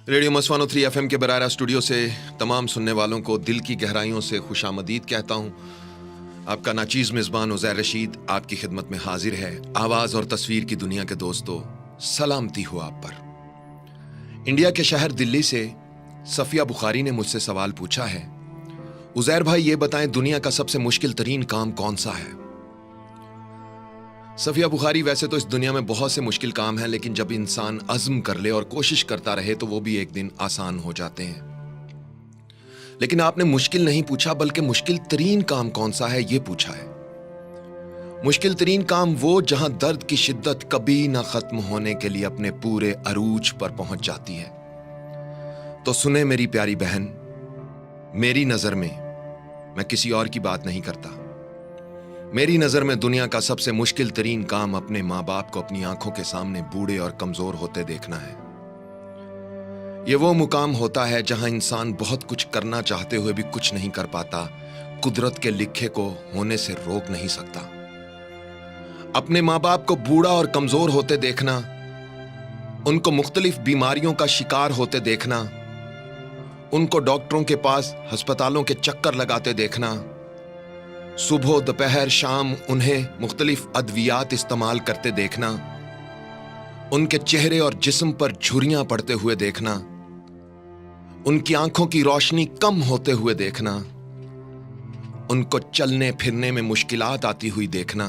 Radio मस्तानो 3 FM के बरारा studio से तमाम सुनने वालों को दिल की गहराइयों से खुशामदीद कहता हूँ। आपका नाचीज़ मेज़बान उज़ैर रशीद आपकी खिदमत में हाजिर है। आवाज़ और तस्वीर की दुनिया के दोस्तों, सलामती हो आप पर। इंडिया के शहर दिल्ली से सफिया बुखारी ने मुझसे सवाल पूछा है, उज़ैर भाई ये बताएं दुनिया का सबसे मुश्किल तरीन काम कौन सा है। सफिया बुखारी, वैसे तो इस दुनिया में बहुत से मुश्किल काम हैं, लेकिन जब इंसान अज़्म कर ले और कोशिश करता रहे तो वो भी एक दिन आसान हो जाते हैं। लेकिन आपने मुश्किल नहीं पूछा, बल्कि मुश्किल तरीन काम कौन सा है ये पूछा है। मुश्किल तरीन काम वो जहां दर्द की शिद्दत कभी ना खत्म होने के लिए अपने पूरे अरूज पर पहुंच जाती है। तो सुने मेरी प्यारी बहन, मेरी नजर में, मैं किसी और की बात नहीं करता, मेरी नजर में दुनिया का सबसे मुश्किल तरीन काम अपने माँ बाप को अपनी आंखों के सामने बूढ़े और कमजोर होते देखना है। यह वो मुकाम होता है जहां इंसान बहुत कुछ करना चाहते हुए भी कुछ नहीं कर पाता, कुदरत के लिखे को होने से रोक नहीं सकता। अपने माँ बाप को बूढ़ा और कमजोर होते देखना, उनको मुख्तलिफ बीमारियों का शिकार होते देखना, उनको डॉक्टरों के पास अस्पतालों के चक्कर लगाते देखना, सुबह दोपहर शाम उन्हें मुख्तलिफ अद्वियात इस्तेमाल करते देखना, उनके चेहरे और जिस्म पर झुर्रियां पड़ते हुए देखना, उनकी आंखों की रोशनी कम होते हुए देखना, उनको चलने फिरने में मुश्किलात आती हुई देखना,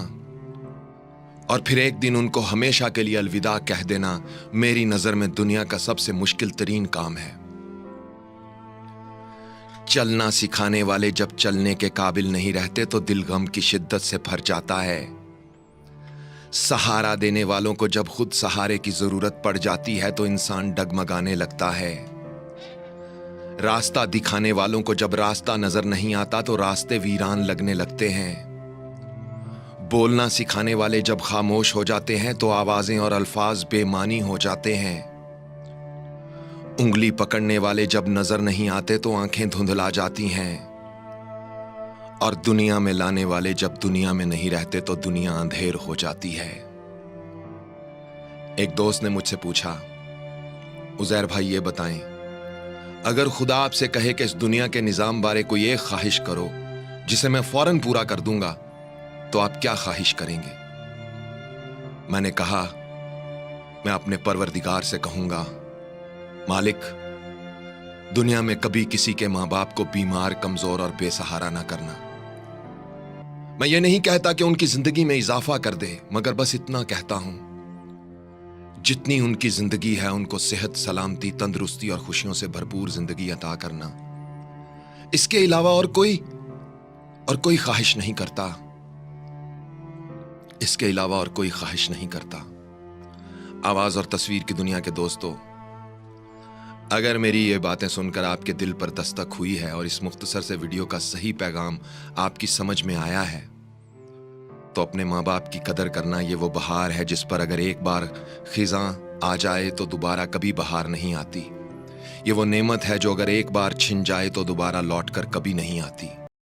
और फिर एक दिन उनको हमेशा के लिए अलविदा कह देना, मेरी नजर में दुनिया का सबसे मुश्किल तरीन काम है। चलना सिखाने वाले जब चलने के काबिल नहीं रहते तो दिल गम की शिद्दत से भर जाता है। सहारा देने वालों को जब खुद सहारे की जरूरत पड़ जाती है तो इंसान डगमगाने लगता है। रास्ता दिखाने वालों को जब रास्ता नजर नहीं आता तो रास्ते वीरान लगने लगते हैं। बोलना सिखाने वाले जब खामोश हो जाते हैं तो आवाजें और अल्फाज बेमानी हो जाते हैं। उंगली पकड़ने वाले जब नजर नहीं आते तो आंखें धुंधला जाती हैं, और दुनिया में लाने वाले जब दुनिया में नहीं रहते तो दुनिया अंधेर हो जाती है। एक दोस्त ने मुझसे पूछा, उज़ैर भाई ये बताएं, अगर खुदा आपसे कहे कि इस दुनिया के निजाम बारे कोई एक ख्वाहिश करो जिसे मैं फौरन पूरा कर दूंगा, तो आप क्या ख्वाहिश करेंगे? मैंने कहा, मैं अपने परवरदिगार से कहूंगा, मालिक, दुनिया में कभी किसी के मां बाप को बीमार, कमजोर और बेसहारा ना करना। मैं ये नहीं कहता कि उनकी जिंदगी में इजाफा कर दे, मगर बस इतना कहता हूं, जितनी उनकी जिंदगी है उनको सेहत, सलामती, तंदुरुस्ती और खुशियों से भरपूर जिंदगी अता करना। इसके अलावा और कोई ख्वाहिश नहीं करता। इसके अलावा और कोई ख्वाहिश नहीं करता। आवाज और तस्वीर की दुनिया के दोस्तों, अगर मेरी ये बातें सुनकर आपके दिल पर दस्तक हुई है और इस मुख्तसर से वीडियो का सही पैगाम आपकी समझ में आया है, तो अपने माँ बाप की कदर करना ये वो बहार है जिस पर अगर एक बार खिज़ां आ जाए तो दोबारा कभी बहार नहीं आती। ये वो नेमत है जो अगर एक बार छिन जाए तो दोबारा लौट कर कभी नहीं आती।